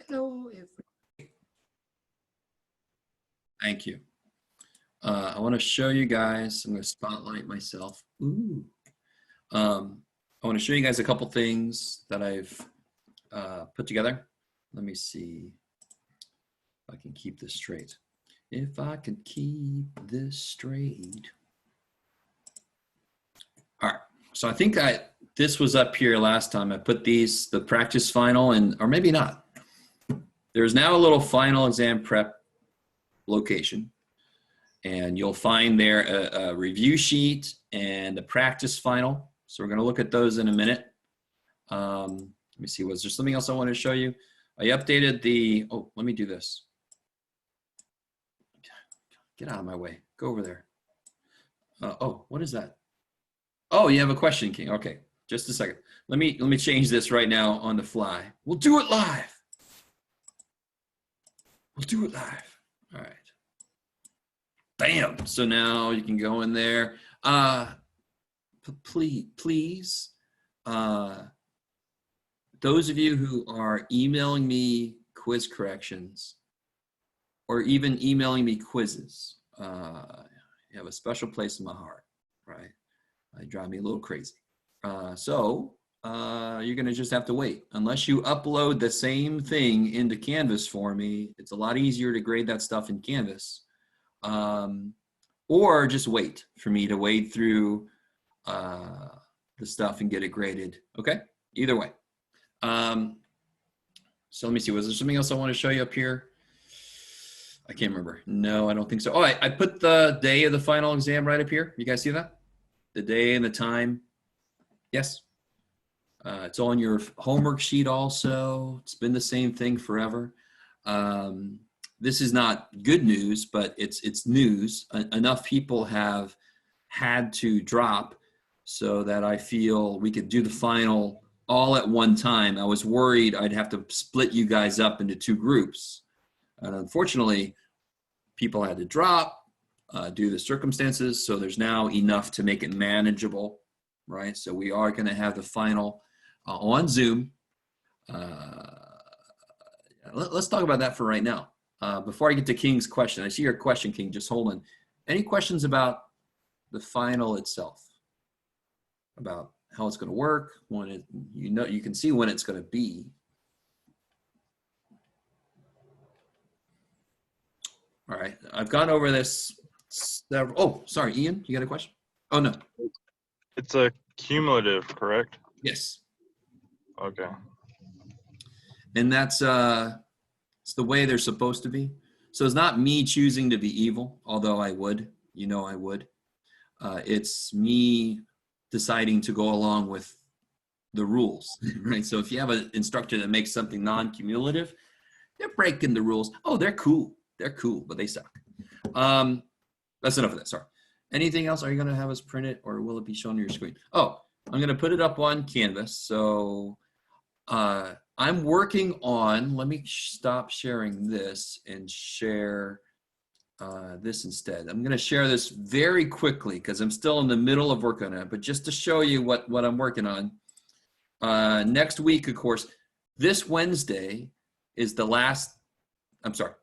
Hello, everyone. Thank you. I want to show you guys, I'm going to spotlight myself. Ooh. I want to show you guys a couple things that I've put together. Let me see if I can keep this straight. If I can keep this straight. All right. So I think this was up here last time. I put the practice final, or maybe not. There's now a little final exam prep location. And you'll find there a review sheet and a practice final. So we're going to look at those in a minute. Let me see, was there something else I wanted to show you? I updated let me do this. Get out of my way. Go over there. Oh, what is that? Oh, you have a question, King. Okay, just a second. Let me change this right now on the fly. We'll do it live. We'll do it live. All right. Bam. So now you can go in there. Please, those of you who are emailing me quiz corrections or even emailing me quizzes, you have a special place in my heart, right? They drive me a little crazy. So you're going to just have to wait. Unless you upload the same thing into Canvas for me, it's a lot easier to grade that stuff in Canvas. Or just wait for me to wade through the stuff and get it graded. Okay, either way. So let me see, was there something else I want to show you up here? I can't remember. No, I don't think so. Oh, I put the day of the final exam right up here. You guys see that? The day and the time. Yes. It's on your homework sheet also. It's been the same thing forever. This is not good news, but it's news. Enough people have had to drop so that I feel we could do the final all at one time. I was worried I'd have to split you guys up into two groups. And unfortunately, people had to drop due to the circumstances. So there's now enough to make it manageable, right? So we are going to have the final on Zoom. Let's talk about that for right now. Before I get to King's question, I see your question, King. Just hold on. Any questions about the final itself? About how it's going to work? When you can see when it's going to be. All right, I've gone over this several. Oh, sorry, Ian, you got a question? Oh no. It's a cumulative, correct? Yes. Okay. And that's it's the way they're supposed to be. So it's not me choosing to be evil, although I would, I would. It's me deciding to go along with the rules, right? So if you have an instructor that makes something non-cumulative, they're breaking the rules. Oh, they're cool. They're cool, but they suck. That's enough of that. Sorry. Anything else? Are you going to have us print it, or will it be shown on your screen? Oh, I'm going to put it up on Canvas. So I'm working on, let me stop sharing this and share this instead. I'm going to share this very quickly because I'm still in the middle of working on it, but just to show you what I'm working on. Next week, of course, this Wednesday is the last,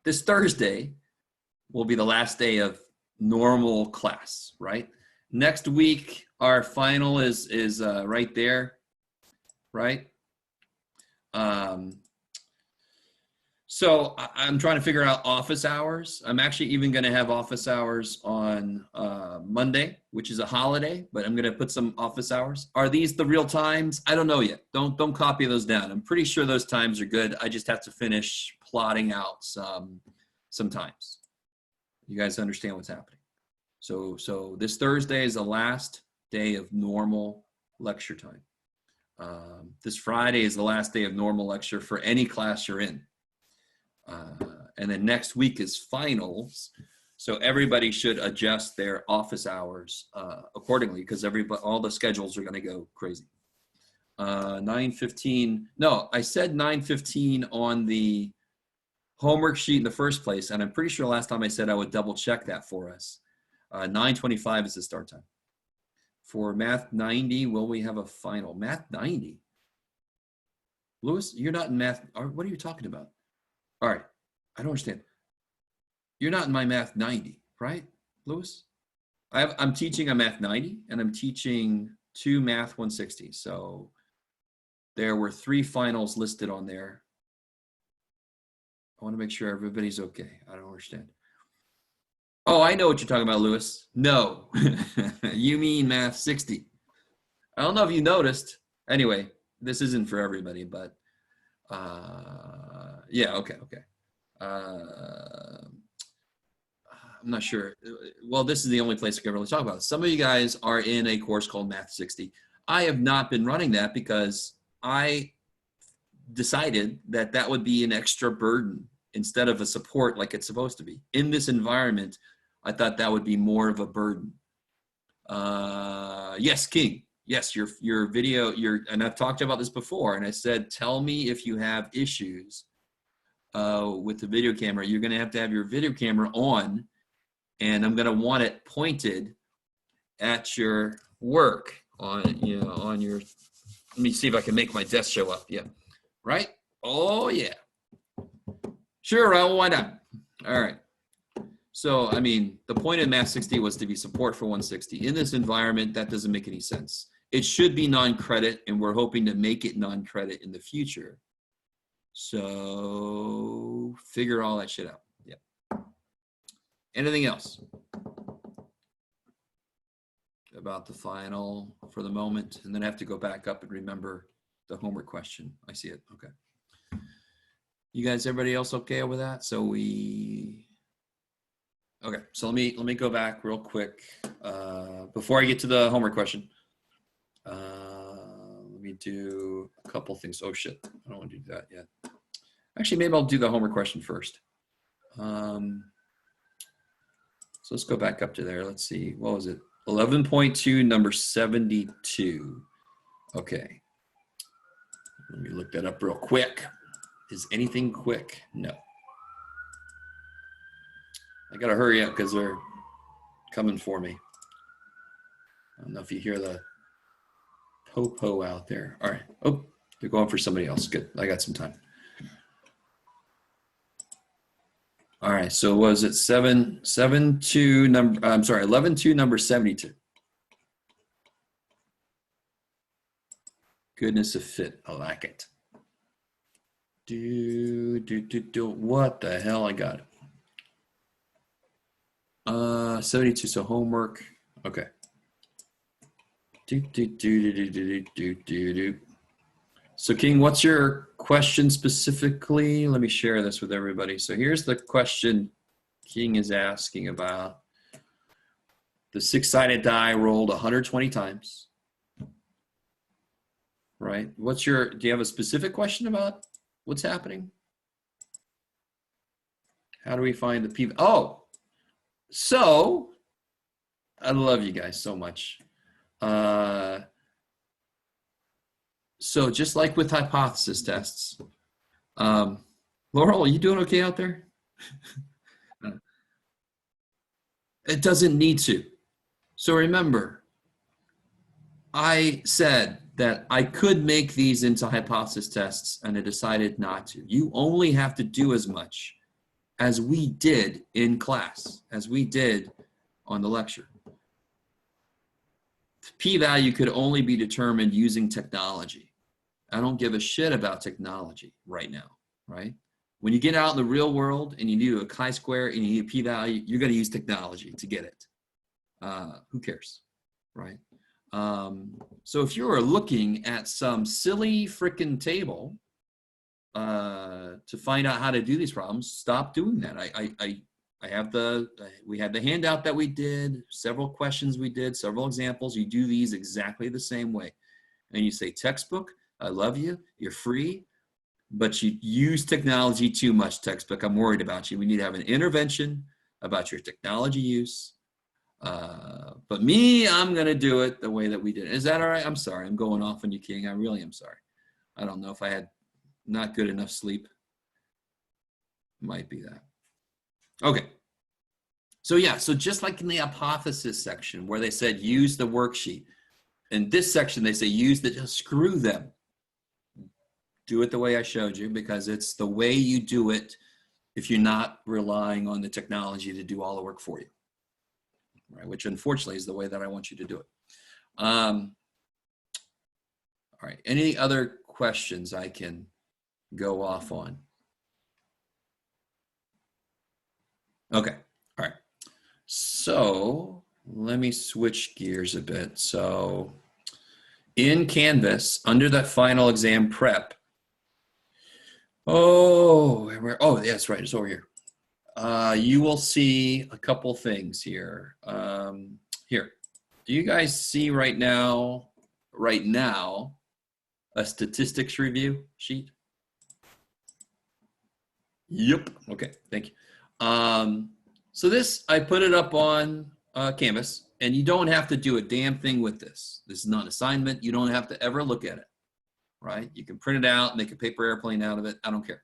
this Thursday will be the last day of normal class, right? Next week, our final is right there, right? So I'm trying to figure out office hours. I'm actually even going to have office hours on Monday, which is a holiday, but I'm going to put some office hours. Are these the real times? I don't know yet. Don't copy those down. I'm pretty sure those times are good. I just have to finish plotting out some times. You guys understand what's happening. So this Thursday is the last day of normal lecture time. This Friday is the last day of normal lecture for any class you're in. And then next week is finals. So everybody should adjust their office hours accordingly because all the schedules are going to go crazy. 9:15. No, I said 9:15 on the homework sheet in the first place. And I'm pretty sure last time I said I would double check that for us. 9:25 is the start time. For Math 90, will we have a final? Math 90? Louis, you're not in math. What are you talking about? All right. I don't understand. You're not in my math 90, right, Lewis? I'm teaching a math 90 and I'm teaching 2 math 160. So there were 3 finals listed on there. I want to make sure everybody's okay. I don't understand. Oh, I know what you're talking about, Lewis. No, you mean math 60. I don't know if you noticed. Anyway, this isn't for everybody, but yeah, okay. I'm not sure. Well, this is the only place I can really talk about it. Some of you guys are in a course called Math 60. I have not been running that because I decided that that would be an extra burden instead of a support like it's supposed to be. In this environment, I thought that would be more of a burden. Yes, King. Yes, your video, and I've talked about this before, and I said, tell me if you have issues with the video camera. You're going to have your video camera on, and I'm going to want it pointed at your work on your, let me see if I can make my desk show up. Yeah. Right? Oh, yeah. Sure, why not? All right. So, I mean, the point of Math 60 was to be support for 160. In this environment, that doesn't make any sense. It should be non-credit, and we're hoping to make it non-credit in the future. So, figure all that shit out. Yeah. Anything else about the final for the moment? And then I have to go back up and remember the homework question. I see it. Okay. You guys, everybody else okay with that? So okay, so let me go back real quick before I get to the homework question. Let me do a couple things. Oh shit, I don't want to do that yet. Actually, maybe I'll do the homework question first. So let's go back up to there. Let's see, what was it? 11.2, number 72. Okay, let me look that up real quick. Is anything quick? No. I gotta hurry up because they're coming for me. I don't know if you hear the po-po out there. All right. Oh, they're going for somebody else. Good. I got some time. All right. So was it 7-2 number? I'm sorry, 11-2 number 72. Goodness of fit. I like it. What the hell? I got it. 72. So homework. Okay. So King, what's your question specifically? Let me share this with everybody. So here's the question King is asking about. The 6-sided die rolled 120 times. Right? Do you have a specific question about what's happening? How do we find the p? Oh, so I love you guys so much. So just like with hypothesis tests, Laurel, are you doing okay out there? It doesn't need to. So remember, I said that I could make these into hypothesis tests, and I decided not to. You only have to do as much as we did in class, as we did on the lecture. The p-value could only be determined using technology. I don't give a shit about technology right now, right? When you get out in the real world and you do a chi-square and you need a p-value, you're going to use technology to get it. Who cares, right? So if you are looking at some silly frickin' table to find out how to do these problems, stop doing that. We had the handout that we did, several questions we did, several examples. You do these exactly the same way. And you say, textbook, I love you, you're free, but you use technology too much, textbook. I'm worried about you. We need to have an intervention about your technology use. But me, I'm going to do it the way that we did it. Is that all right? I'm sorry. I'm going off on you, King. I really am sorry. I don't know if I had not good enough sleep. Might be that. Okay. So yeah, so just like in the hypothesis section where they said use the worksheet, in this section they say use the, just screw them. Do it the way I showed you because it's the way you do it if you're not relying on the technology to do all the work for you, right? Which unfortunately is the way that I want you to do it. All right, any other questions I can go off on? Okay, all right. So let me switch gears a bit. So in Canvas, under that final exam prep, oh, yeah, that's right, it's over here. You will see a couple things here. Here, do you guys see right now, a statistics review sheet? Yep. Okay. Thank you. So this, I put it up on Canvas, and you don't have to do a damn thing with this. This is not an assignment. You don't have to ever look at it, right? You can print it out, make a paper airplane out of it. I don't care.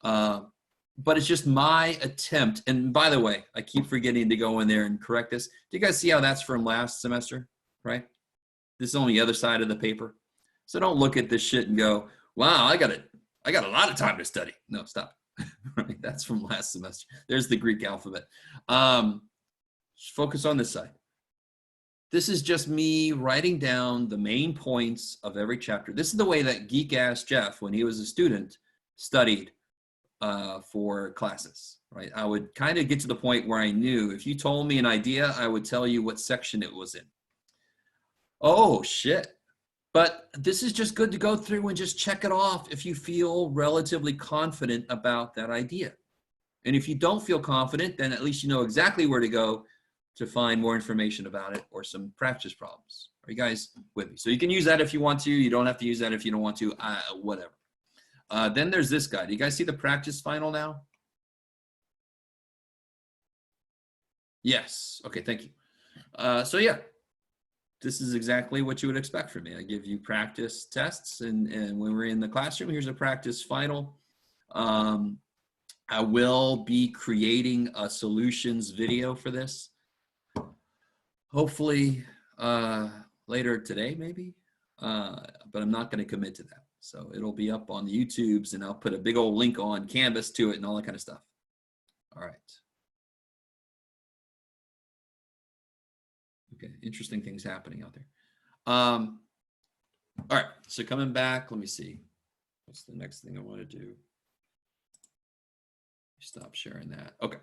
But it's just my attempt. And by the way, I keep forgetting to go in there and correct this. Do you guys see how that's from last semester, right? This is on the other side of the paper. So don't look at this shit and go, wow, I got a lot of time to study. No, stop. Right? That's from last semester. There's the Greek alphabet. Focus on this side. This is just me writing down the main points of every chapter. This is the way that geek-ass Jeff, when he was a student, studied for classes, right? I would kind of get to the point where I knew if you told me an idea, I would tell you what section it was in. Oh, shit. But this is just good to go through and just check it off if you feel relatively confident about that idea. And if you don't feel confident, then at least you know exactly where to go to find more information about it or some practice problems. Are you guys with me? So you can use that if you want to. You don't have to use that if you don't want to, whatever. Then there's this guy. Do you guys see the practice final now? Yes. Okay, thank you. So yeah, this is exactly what you would expect from me. I give you practice tests, and when we're in the classroom, here's a practice final. I will be creating a solutions video for this. Hopefully later today, maybe, but I'm not going to commit to that. So it'll be up on the YouTubes, and I'll put a big old link on Canvas to it and all that kind of stuff. All right. Okay, interesting things happening out there. All right, so coming back, let me see. What's the next thing I want to do? Stop sharing that. Okay.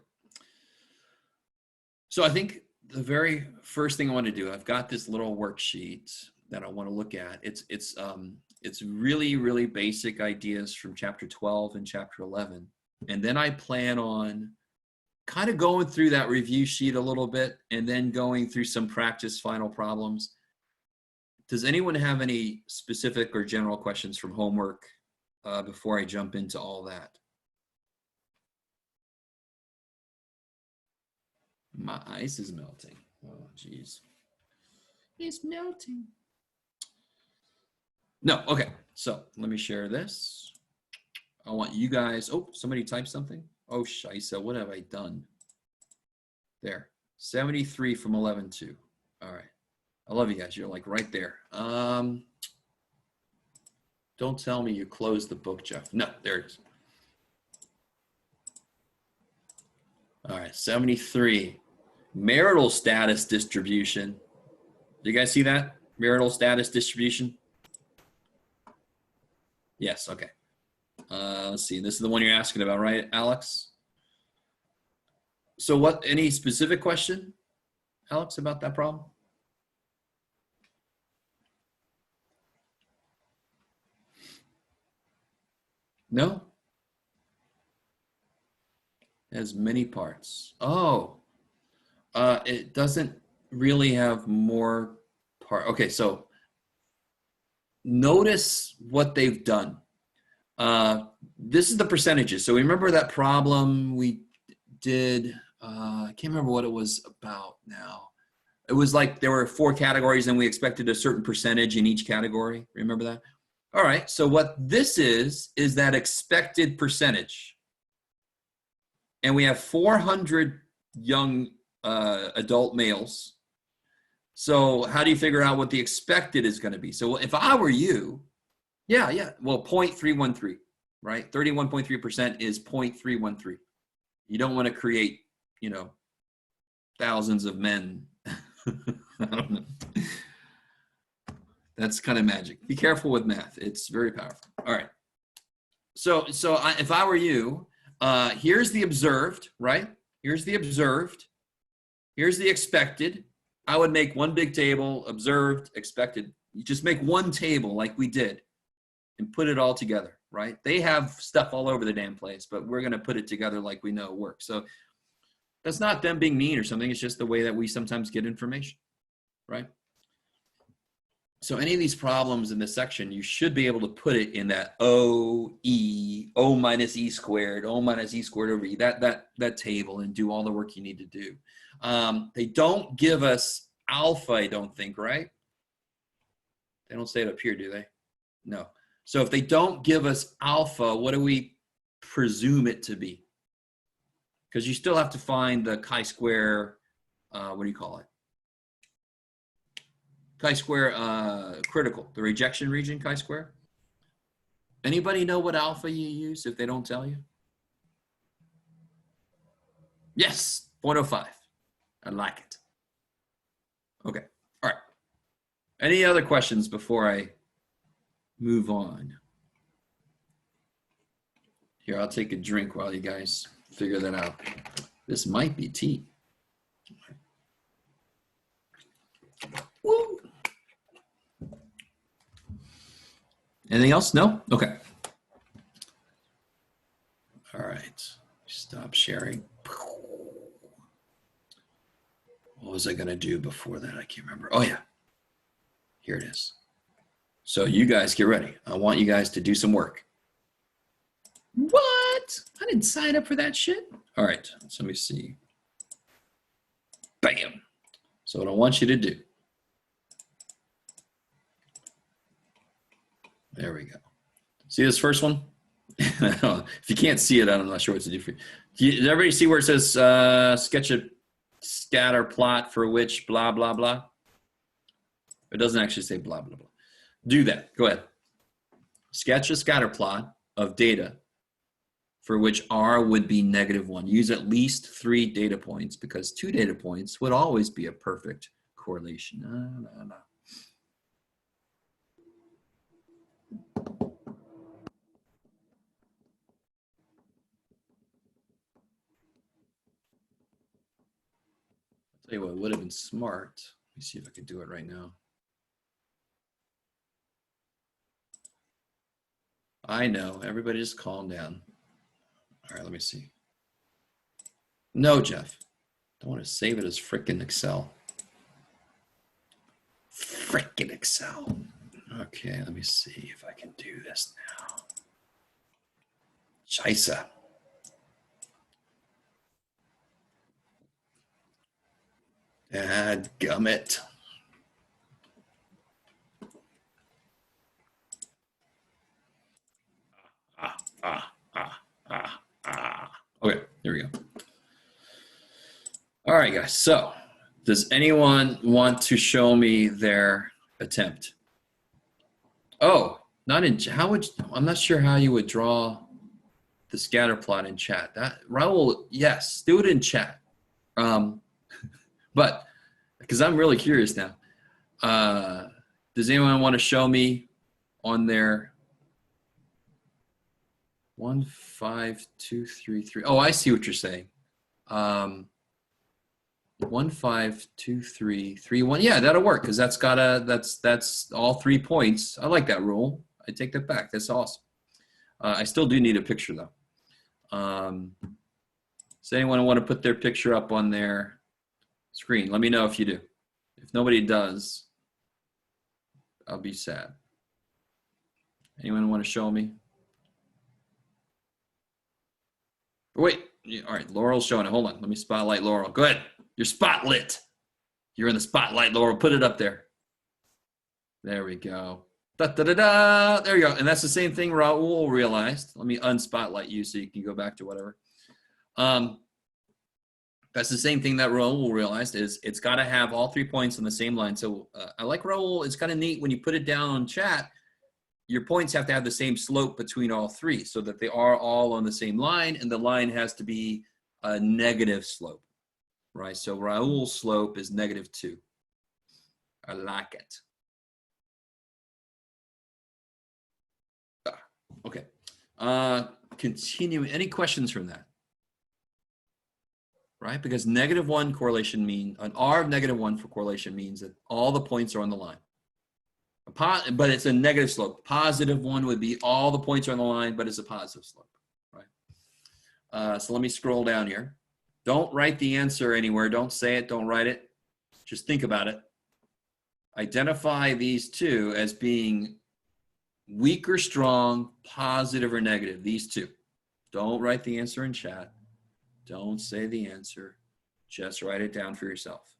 So I think the very first thing I want to do, I've got this little worksheet that I want to look at. It's really, really basic ideas from chapter 12 and chapter 11. And then I plan on kind of going through that review sheet a little bit and then going through some practice final problems. Does anyone have any specific or general questions from homework before I jump into all that? My ice is melting. Oh, geez. It's melting. No, okay. So let me share this. I want you guys, oh, somebody typed something. Oh, Shisa, what have I done? There, 73 from 11-2. All right. I love you guys. You're like right there. Don't tell me you closed the book, Jeff. No, there it is. All right, 73. Marital status distribution. Do you guys see that? Marital status distribution? Yes, okay. Let's see, this is the one you're asking about, right, Alex? So what, any specific question, Alex, about that problem? No? It has many parts. Oh, it doesn't really have more part. Okay, so notice what they've done. This is the percentages. So remember that problem we did, I can't remember what it was about now. It was like there were 4 categories and we expected a certain percentage in each category. Remember that? All right, so what this is that expected percentage. And we have 400 young adult males. So how do you figure out what the expected is going to be? So if I were you, well, 0.313, right? 31.3% is 0.313. You don't want to create, you know, thousands of men. I don't know. That's kind of magic. Be careful with math. It's very powerful. All right. So if I were you, here's the observed, right? Here's the observed. Here's the expected. I would make one big table, observed, expected. You just make one table like we did and put it all together, right? They have stuff all over the damn place, but we're going to put it together like we know it works. So that's not them being mean or something. It's just the way that we sometimes get information, right? So any of these problems in this section, you should be able to put it in that O minus E squared over E, that table, and do all the work you need to do. They don't give us alpha, I don't think, right? They don't say it up here, do they? No. So if they don't give us alpha, what do we presume it to be? Because you still have to find the chi-square, what do you call it? Chi-square critical, the rejection region chi-square. Anybody know what alpha you use if they don't tell you? Yes, 0.05. I like it. Okay, all right. Any other questions before I move on? Here, I'll take a drink while you guys figure that out. This might be tea. Woo. Anything else? No? Okay. All right. Stop sharing. What was I going to do before that? I can't remember. Oh, yeah. Here it is. So you guys get ready. I want you guys to do some work. What? I didn't sign up for that shit. All right. So let me see. Bam. So what I want you to do. There we go. See this first one? If you can't see it, I'm not sure what to do for you. Does everybody see where it says sketch a scatter plot for which blah, blah, blah? It doesn't actually say blah, blah, blah. Do that. Go ahead. Sketch a scatter plot of data for which R would be -1. Use at least 3 data points because 2 data points would always be a perfect correlation. No. Tell you what would have been smart. Let me see if I can do it right now. I know, everybody just calm down. All right, let me see. No, Jeff, I want to save it as frickin' Excel. Frickin' Excel. Okay, let me see if I can do this now. Scheisse. Dadgummit. Okay, here we go. All right, guys. So, does anyone want to show me their attempt? Oh, not in. How would? I'm not sure how you would draw the scatter plot in chat. That Raul, yes, do it in chat. But because I'm really curious now, does anyone want to show me on their 1, 5, 2, 3, 3? Oh, I see what you're saying. 1, 5, 2, 3, 3, 1. Yeah, that'll work because that's got that's all 3 points. I like that rule. I take that back. That's awesome. I still do need a picture though. Does anyone want to put their picture up on their screen? Let me know if you do. If nobody does, I'll be sad. Anyone want to show me? Wait, all right, Laurel's showing it. Hold on, let me spotlight Laurel. Go ahead, you're spotlit. You're in the spotlight, Laurel. Put it up there. There we go. Da, da, da, da. There you go. And that's the same thing Raul realized. Let me unspotlight you so you can go back to whatever. That's the same thing that Raul realized is it's got to have all 3 points on the same line. So I like Raul. It's kind of neat when you put it down on chat. Your points have to have the same slope between all 3 so that they are all on the same line, and the line has to be a negative slope, right? So Raul's slope is -2. I like it. Okay. Continuing. Any questions from that? Right? Because -1 correlation means, an R of -1 for correlation means that all the points are on the line. But it's a negative slope. Positive one would be all the points are on the line, but it's a positive slope, right? So let me scroll down here. Don't write the answer anywhere. Don't say it. Don't write it. Just think about it. Identify these two as being weak or strong, positive or negative. These two. Don't write the answer in chat. Don't say the answer. Just write it down for yourself.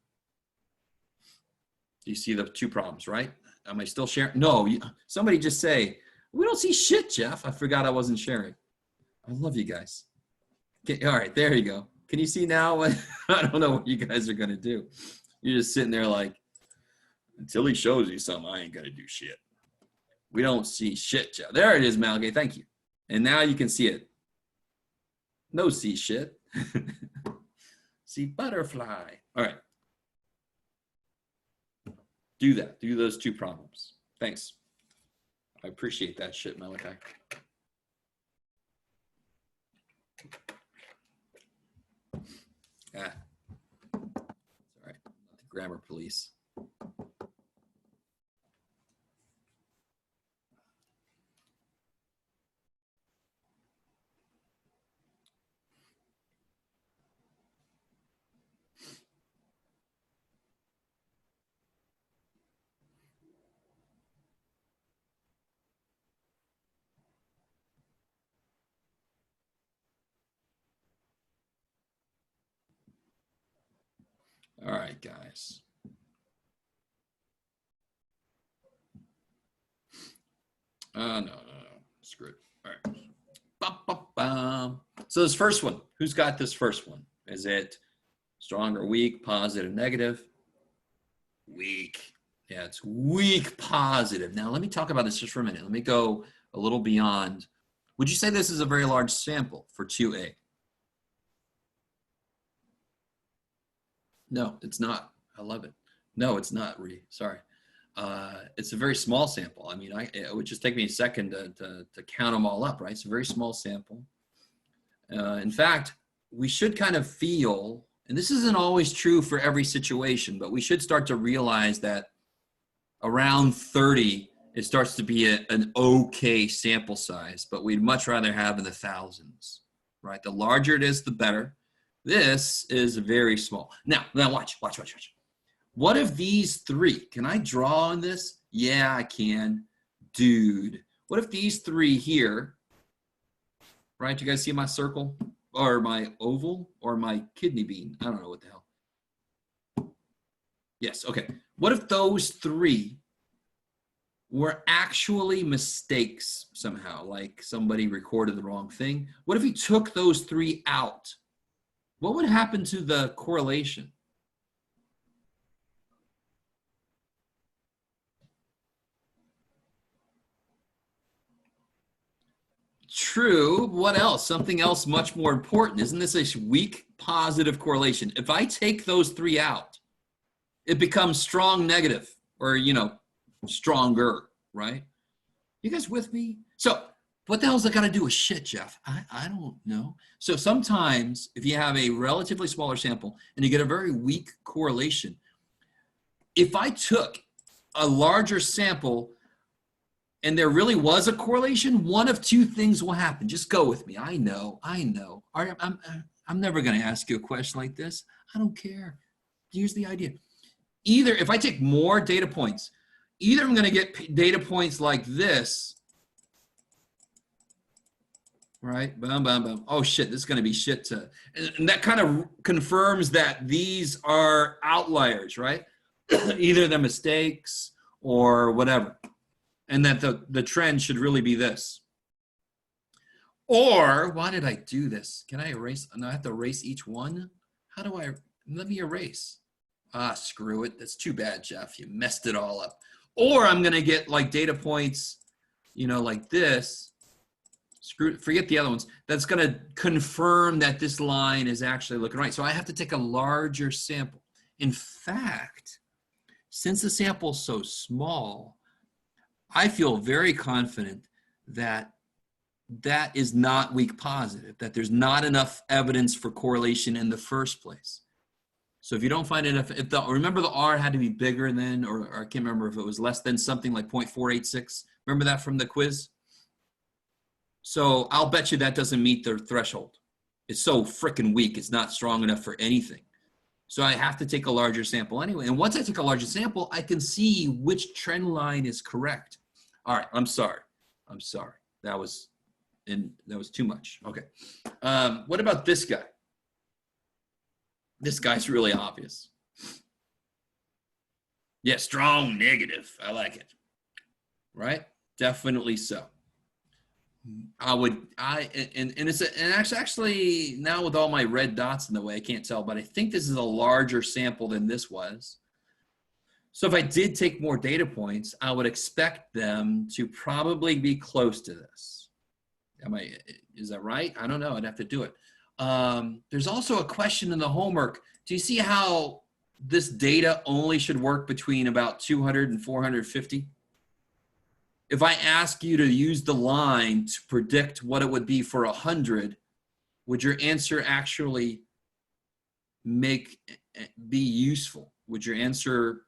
You see the two problems, right? Am I still sharing? No, somebody just say, we don't see shit, Jeff. I forgot I wasn't sharing. I love you guys. Okay, all right, there you go. Can you see now? I don't know what you guys are going to do. You're just sitting there like, until he shows you something, I ain't going to do shit. We don't see shit, Jeff. There it is, Malgay. Thank you. And now you can see it. No see shit. See butterfly. All right. Do that. Do those two problems. Thanks. I appreciate that shit, Malachi. Ah. All right. Not the grammar police. All right, guys. No. Screw it. All right. Bum, bum, bum. So this first one, who's got this first one? Is it strong or weak, positive, negative? Weak. Yeah, it's weak, positive. Now, let me talk about this just for a minute. Let me go a little beyond. Would you say this is a very large sample for 2A? No, it's not. I love it. No, it's not, Rudy. Sorry. It's a very small sample. I mean, it would just take me a second to count them all up, right? It's a very small sample. In fact, we should kind of feel, and this isn't always true for every situation, but we should start to realize that around 30, it starts to be an okay sample size, but we'd much rather have in the thousands, right? The larger it is, the better. This is very small. Now watch. What if these three, can I draw on this? Yeah, I can. Dude, what if these three here, right? You guys see my circle or my oval or my kidney bean? I don't know what the hell. Yes, okay. What if those three were actually mistakes somehow, like somebody recorded the wrong thing? What if he took those three out? What would happen to the correlation? True. What else? Something else much more important. Isn't this a weak positive correlation? If I take those three out, it becomes strong negative or, stronger, right? You guys with me? So what the hell's that got to do with shit, Jeff? I don't know. So sometimes if you have a relatively smaller sample and you get a very weak correlation, if I took a larger sample and there really was a correlation, one of two things will happen. Just go with me. I know. I'm never going to ask you a question like this. I don't care. Here's the idea. Either if I take more data points, either I'm going to get data points like this, right? Boom, boom, boom. Oh, shit, this is going to be shit. And that kind of confirms that these are outliers, right? Either the mistakes or whatever. And that the trend should really be this. Or, why did I do this? Can I erase? No, I have to erase each one? How do I, let me erase. Screw it. That's too bad, Jeff. You messed it all up. Or I'm going to get like data points, like this. forget the other ones. That's going to confirm that this line is actually looking right. So I have to take a larger sample. In fact, since the sample is so small, I feel very confident that that is not weak positive, that there's not enough evidence for correlation in the first place. So if you don't find enough, remember the R had to be bigger than, or I can't remember if it was less than something like 0.486. Remember that from the quiz? So I'll bet you that doesn't meet their threshold. It's so freaking weak. It's not strong enough for anything. So I have to take a larger sample anyway. And once I take a larger sample, I can see which trend line is correct. All right, I'm sorry. That was too much. Okay. What about this guy? This guy's really obvious. Yeah, strong negative. I like it. Right? Definitely so. It's actually now with all my red dots in the way, I can't tell, but I think this is a larger sample than this was. So if I did take more data points, I would expect them to probably be close to this. Is that right? I don't know. I'd have to do it. There's also a question in the homework. Do you see how this data only should work between about 200 and 450? If I ask you to use the line to predict what it would be for 100, would your answer actually be useful? Would your answer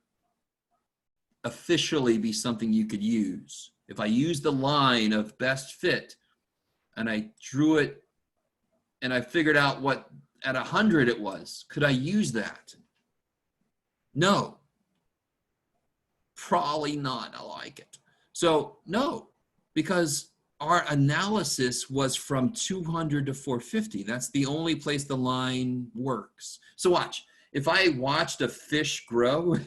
officially be something you could use? If I use the line of best fit and I drew it and I figured out what at 100 it was, could I use that? No. Probably not. I like it. So no, because our analysis was from 200 to 450. That's the only place the line works. So watch. If I watched a fish grow,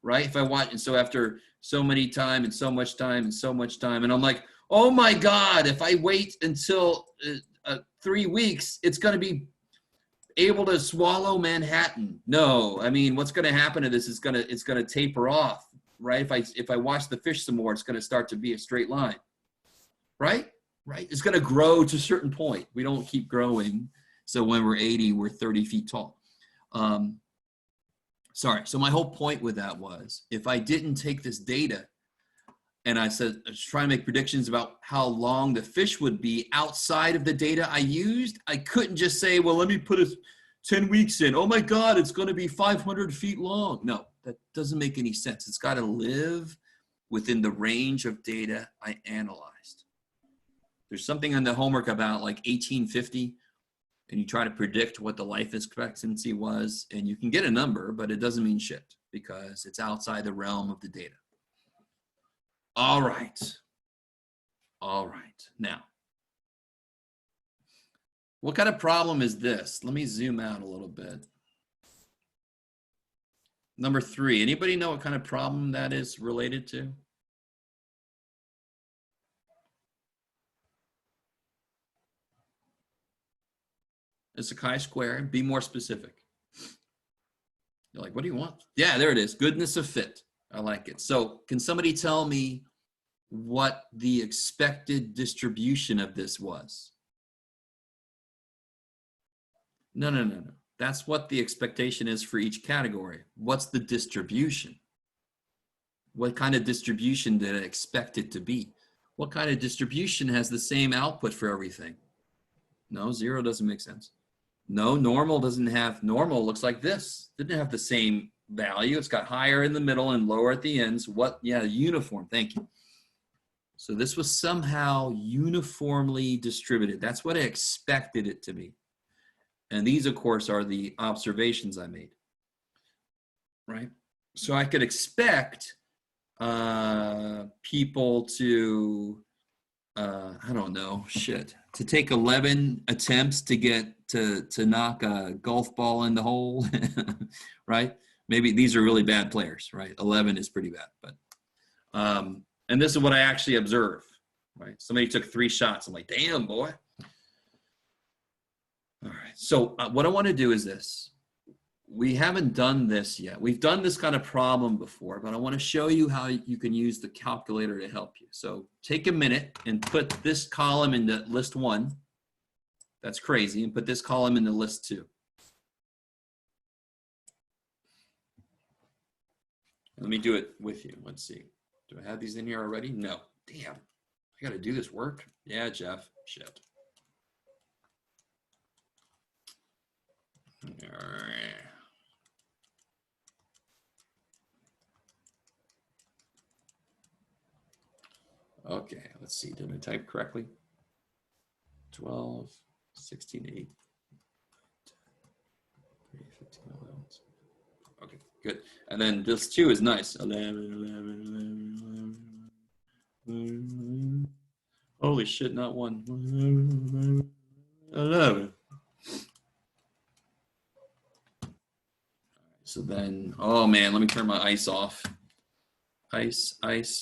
right? If I watch, and so after so many time and so much time and so much time, and I'm like, oh my God, if I wait until 3 weeks, it's going to be able to swallow Manhattan. No, I mean, what's going to happen to this is it's going to taper off, right? If I watch the fish some more, it's going to start to be a straight line, right? Right? It's going to grow to a certain point. We don't keep growing. So when we're 80, we're 30 feet tall. Sorry. So my whole point with that was, if I didn't take this data and I said, I was trying to make predictions about how long the fish would be outside of the data I used, I couldn't just say, well, let me put 10 weeks in. Oh my God, it's going to be 500 feet long. No, that doesn't make any sense. It's got to live within the range of data I analyzed. There's something in the homework about like 1850, and you try to predict what the life expectancy was, and you can get a number, but it doesn't mean shit because it's outside the realm of the data. All right. Now, what kind of problem is this? Let me zoom out a little bit. Number 3, anybody know what kind of problem that is related to? It's a chi-square. Be more specific. You're like, what do you want? Yeah, there it is. Goodness of fit. I like it. So can somebody tell me what the expected distribution of this was? No. That's what the expectation is for each category. What's the distribution? What kind of distribution did I expect it to be? What kind of distribution has the same output for everything? No, 0 doesn't make sense. No, normal looks like this. Didn't have the same value. It's got higher in the middle and lower at the ends. Yeah, uniform, thank you. So this was somehow uniformly distributed. That's what I expected it to be. And these, of course, are the observations I made, right? So I could expect people to, I don't know, to take 11 attempts to get to knock a golf ball in the hole, right? Maybe these are really bad players, right? 11 is pretty bad, but, and this is what I actually observe, right? Somebody took 3 shots. I'm like, damn, boy. All right. So what I want to do is this. we haven't done this yet. We've done this kind of problem before, but I want to show you how you can use the calculator to help you. So take a minute and put this column into list 1. That's crazy. And put this column into list 2. Let me do it with you. Let's see. Do I have these in here already? No. Damn. I got to do this work. Yeah, Jeff. Shit. All right. Okay, let's see. Did I type correctly? 12, 16, 8, 3, 15, 11. Okay, good. And then this 2 is nice. 11, 11, 11. Holy shit, not 1. 11. So then, oh man, let me turn my ice off. Ice,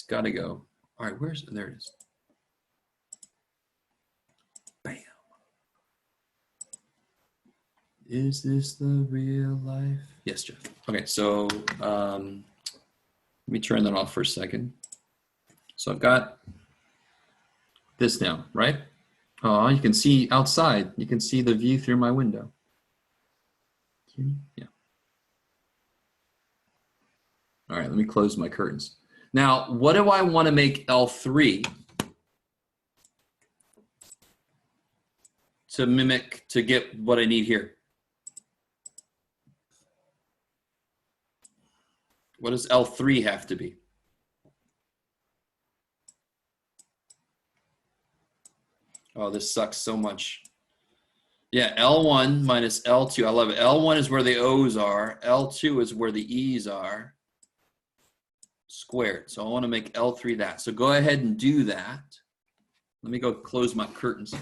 gotta go. All right, there it is. Bam. Is this the real life? Yes, Jeff. Okay, so let me turn that off for a second. So I've got this now, right? Oh, you can see outside. You can see the view through my window. Yeah. All right, let me close my curtains. Now, what do I want to make L3 to mimic, to get what I need here? What does L3 have to be? Oh, this sucks so much. Yeah, L1 minus L2. I love it. L1 is where the O's are. L2 is where the E's are. Squared. So I want to make L3 that. So go ahead and do that. Let me go close my curtains. I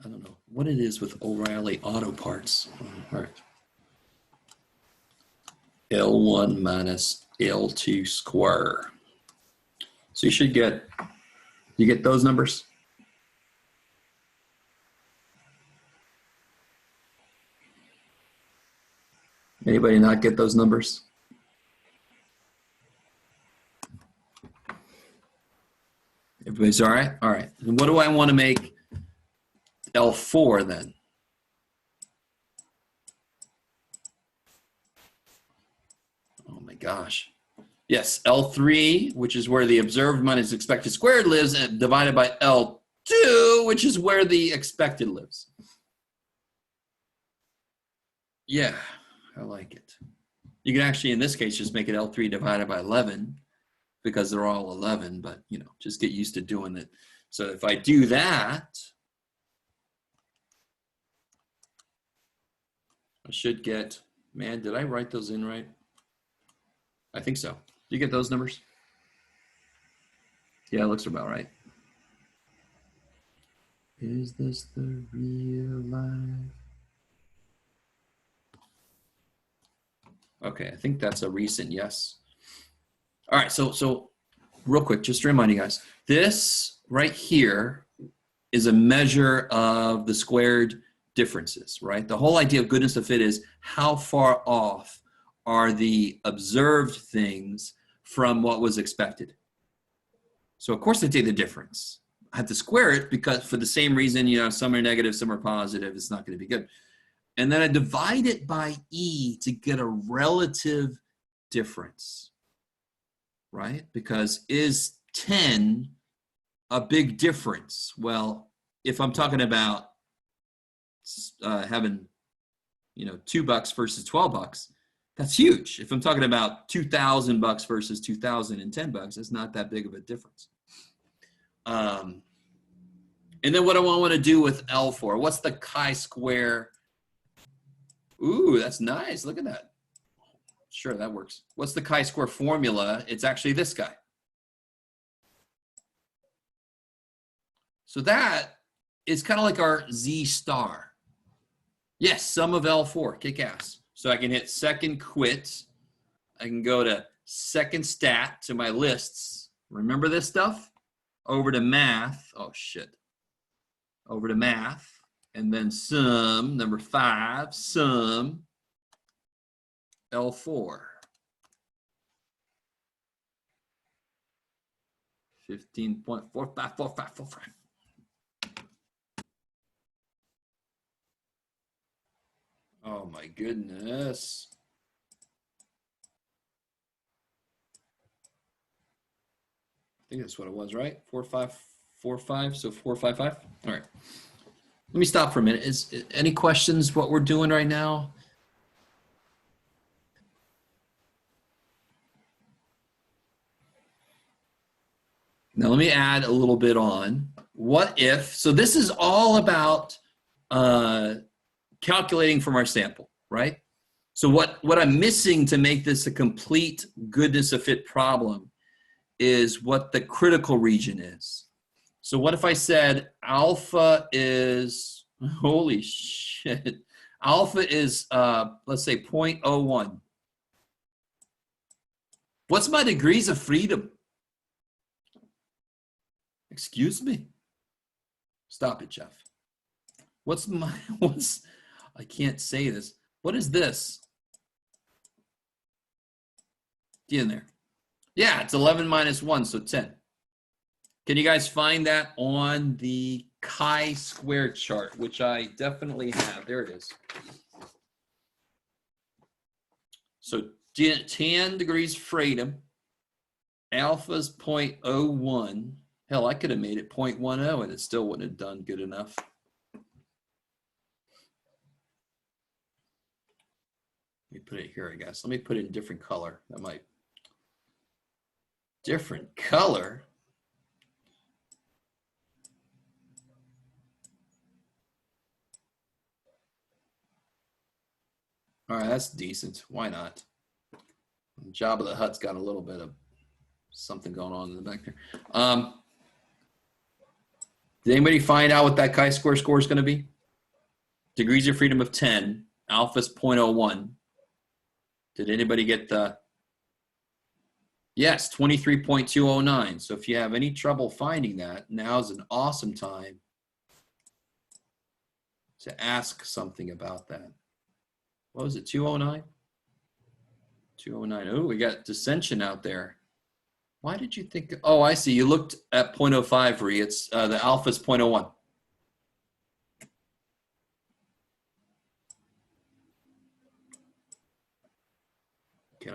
don't know what it is with O'Reilly Auto Parts. All right. L1 minus L2 square. So you should get, you get those numbers? Anybody not get those numbers? Everybody's all right? All right. And what do I want to make L4 then? Oh my gosh. Yes, L3, which is where the observed minus expected squared lives, and divided by L2, which is where the expected lives. Yeah, I like it. You can actually, in this case, just make it L3 divided by 11 because they're all 11, but, you know, just get used to doing it. So if I do that, I should get, man, did I write those in right? I think so. Do you get those numbers? Yeah, it looks about right. Is this the real life? Okay, I think that's a recent yes. All right, so real quick, just to remind you guys, this right here is a measure of the squared differences, right? The whole idea of goodness of fit is how far off are the observed things from what was expected. So of course I take the difference. I have to square it because for the same reason, you know, some are negative, some are positive, it's not going to be good. And then I divide it by E to get a relative difference, right? Because is 10 a big difference? Well, if I'm talking about having, you know, $2 versus $12, that's huge. If I'm talking about $2,000 versus $2,010, it's not that big of a difference. And then what do I want to do with L4? What's the chi-square? Ooh, that's nice. Look at that. Sure, that works. What's the chi-square formula? It's actually this guy. So that is kind of like our Z star. Yes, sum of L4, kick ass. So I can hit second quit I can go to second stat to my lists. Remember this stuff? Over to math. Oh, shit. Over to math. And then sum, number 5, sum, L4. 15.454545. Oh my goodness. I think that's what it was, right? 4545, so 455. All right. Let me stop for a minute. Is any questions what we're doing right now? Now let me add a little bit on. What if, so this is all about calculating from our sample, right? So what I'm missing to make this a complete goodness of fit problem is what the critical region is. So what if I said alpha is, holy shit, alpha is, let's say 0.01. What's my degrees of freedom? Excuse me? Stop it, Jeff. I can't say this. What is this? Get in there. Yeah, it's 11 minus 1, so 10. Can you guys find that on the chi-square chart, which I definitely have? There it is. So 10 degrees freedom. Alpha's 0.01. Hell, I could have made it 0.10 and it still wouldn't have done good enough. Let me put it here, I guess. Let me put it in different color. That might. Different color? All right, that's decent. Why not? Jabba the Hutt's got a little bit of something going on in the back there. Did anybody find out what that chi-square score is going to be? Degrees of freedom of 10. Alpha's 0.01. Did anybody get the? Yes, 23.209. So if you have any trouble finding that, now's an awesome time to ask something about that. What was it, 209? 209. Oh, we got dissension out there. Why did you think? Oh, I see. You looked at 0.05, Ree. It's the alpha's 0.01. Can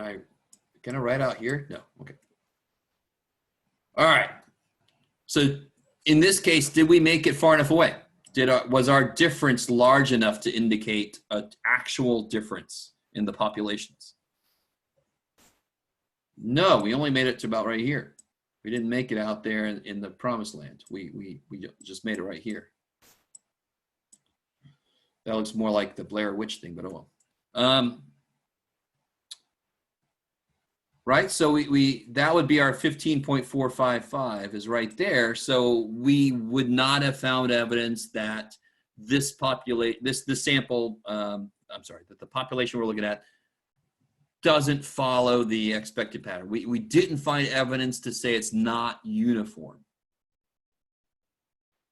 I write out here? No. Okay. All right. So in this case, did we make it far enough away? Was our difference large enough to indicate an actual difference in the populations? No, we only made it to about right here. We didn't make it out there in the promised land. We just made it right here. That looks more like the Blair Witch thing, but oh well. Right, so that would be our 15.455 is right there. So we would not have found evidence that this sample, that the population we're looking at doesn't follow the expected pattern. We didn't find evidence to say it's not uniform.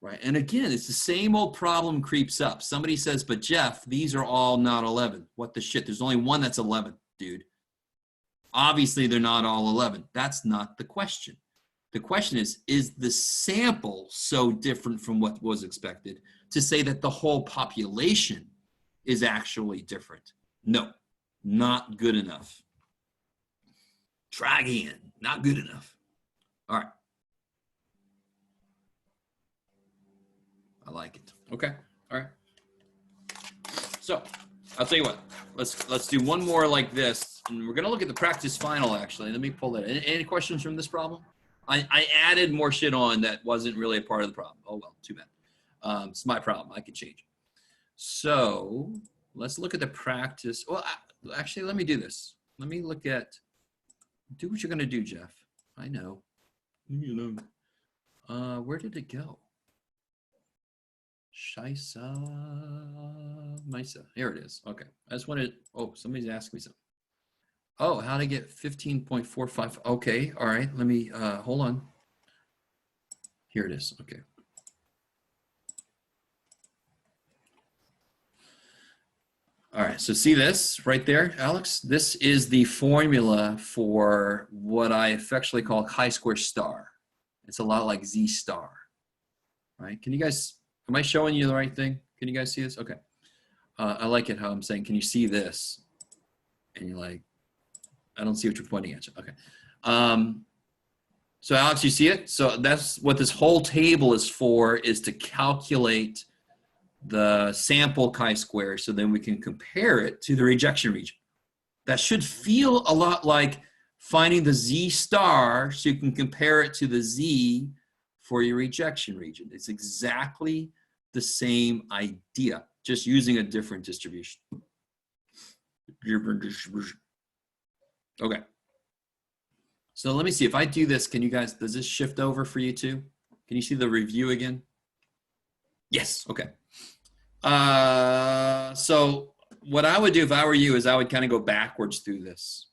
Right, and again, it's the same old problem creeps up. Somebody says, but Jeff, these are all not 11. What the shit? There's only one that's 11, dude. Obviously, they're not all 11. That's not the question. The question is the sample so different from what was expected to say that the whole population is actually different? No, not good enough. Try again. Not good enough. All right. I like it. Okay. All right. So I'll tell you what. Let's do one more like this, and we're gonna look at the practice final. Actually, let me pull that. Any questions from this problem? I added more shit on that wasn't really a part of the problem. Oh well, too bad. It's my problem. I can change it. So let's look at the practice. Well, actually, let me do this. Let me look at. Do what you're gonna do, Jeff. I know. You know. Where did it go? Shisa Misa. Here it is. Okay. I just wanted. Oh, somebody's asking me something. Oh, how to get 15.45. Okay, all right. Let me, hold on. Here it is. Okay. All right, so see this right there, Alex? This is the formula for what I affectionately call chi-square star. It's a lot like Z star, right? Can you guys, am I showing you the right thing? Can you guys see this? Okay. I like it how I'm saying, can you see this? And you're like, I don't see what you're pointing at. Okay. So Alex, you see it? So that's what this whole table is for, is to calculate the sample chi-square so then we can compare it to the rejection region. That should feel a lot like finding the Z star so you can compare it to the Z for your rejection region. It's exactly the same idea, just using a different distribution. Okay. So let me see if I do this. Can you guys, does this shift over for you too? Can you see the review again? Yes. Okay. So what I would do if I were you is I would kind of go backwards through this,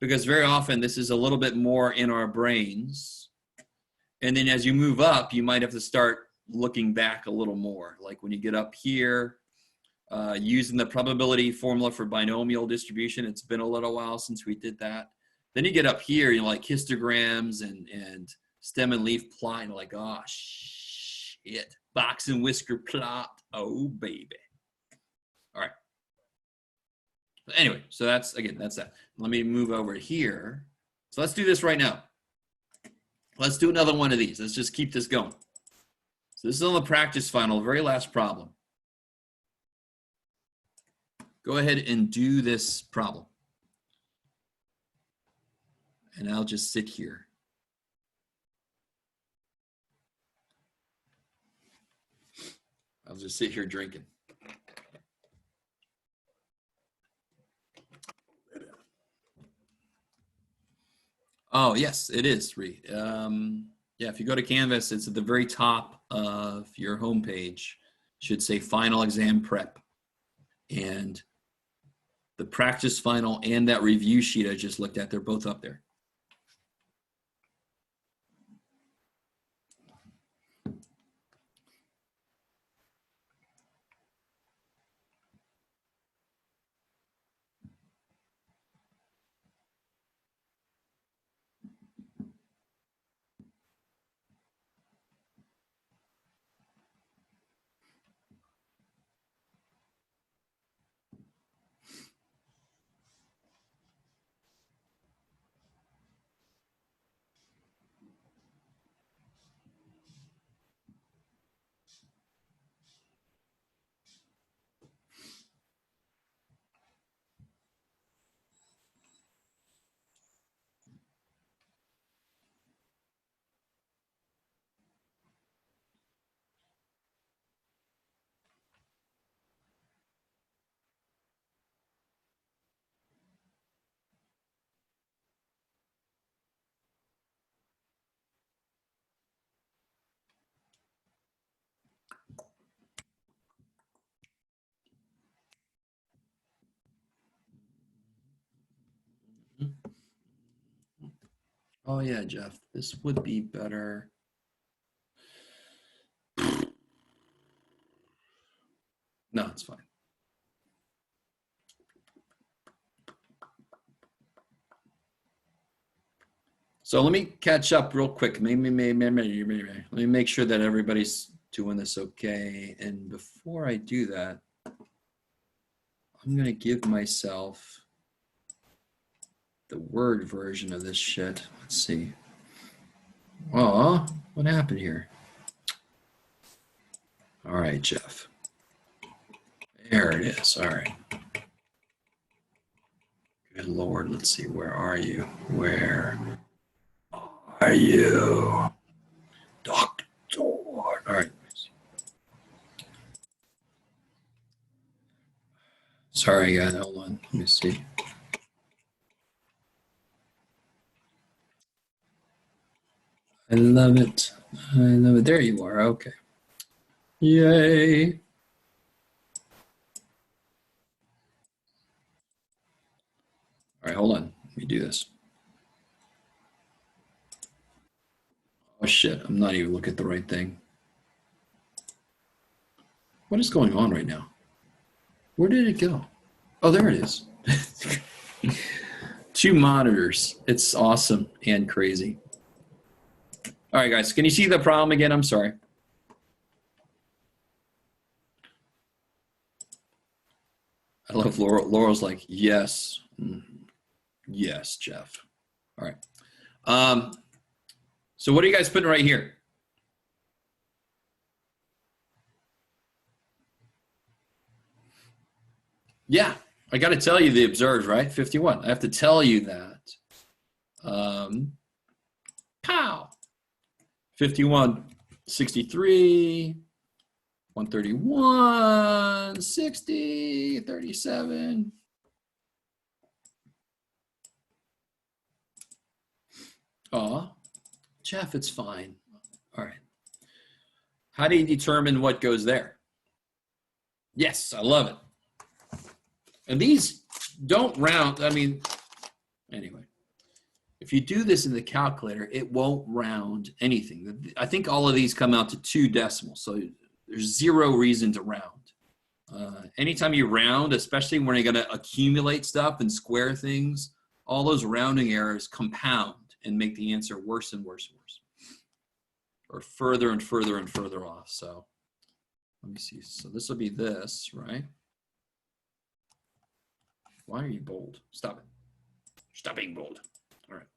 because very often this is a little bit more in our brains. And then as you move up, you might have to start looking back a little more. Like when you get up here, using the probability formula for binomial distribution. It's been a little while since we did that. Then you get up here, you know, like histograms and stem and leaf plot, and you're like, oh shit, box and whisker plot, oh baby. All right. Anyway, so that's, again, that's that. Let me move over here. So let's do this right now. Let's do another one of these. Let's just keep this going. So this is on the practice final, very last problem. Go ahead and do this problem. And I'll just sit here. I'll just sit here drinking. Oh, yes, it is, Ree. Yeah, if you go to Canvas, it's at the very top of your homepage. Should say Final Exam Prep. And the practice final and that review sheet I just looked at, they're both up there. Oh yeah, Jeff, this would be better. No, it's fine. So let me catch up real quick. Let me make sure that everybody's doing this okay. And before I do that, I'm going to give myself the Word version of this shit. Let's see. Oh, what happened here? All right, Jeff. There it is. All right. Good Lord. Let's see. Where are you? Where are you? Doctor. All right. Sorry, guys. Hold on. Let me see. I love it. I love it. There you are. Okay. Yay. All right, hold on. Let me do this. Oh shit, I'm not even looking at the right thing. What is going on right now? Where did it go? Oh, there it is. 2 monitors. It's awesome and crazy. All right, guys, can you see the problem again? I'm sorry. I love Laurel. Laurel's like, yes. Yes, Jeff. All right. So what are you guys putting right here? Yeah, I got to tell you the observed, right? 51. I have to tell you that. Pow. 51, 63, 131, 60, 37. Aw, Jeff, it's fine. All right. How do you determine what goes there? Yes, I love it. And these don't round. I mean, anyway, if you do this in the calculator, it won't round anything. I think all of these come out to 2 decimals, so there's 0 reason to round. Anytime you round, especially when you're going to accumulate stuff and square things, all those rounding errors compound and make the answer worse and worse and worse, or further and further and further off. So let me see. So this will be this, right? Why are you bold? Stop it. Stop being bold. All right.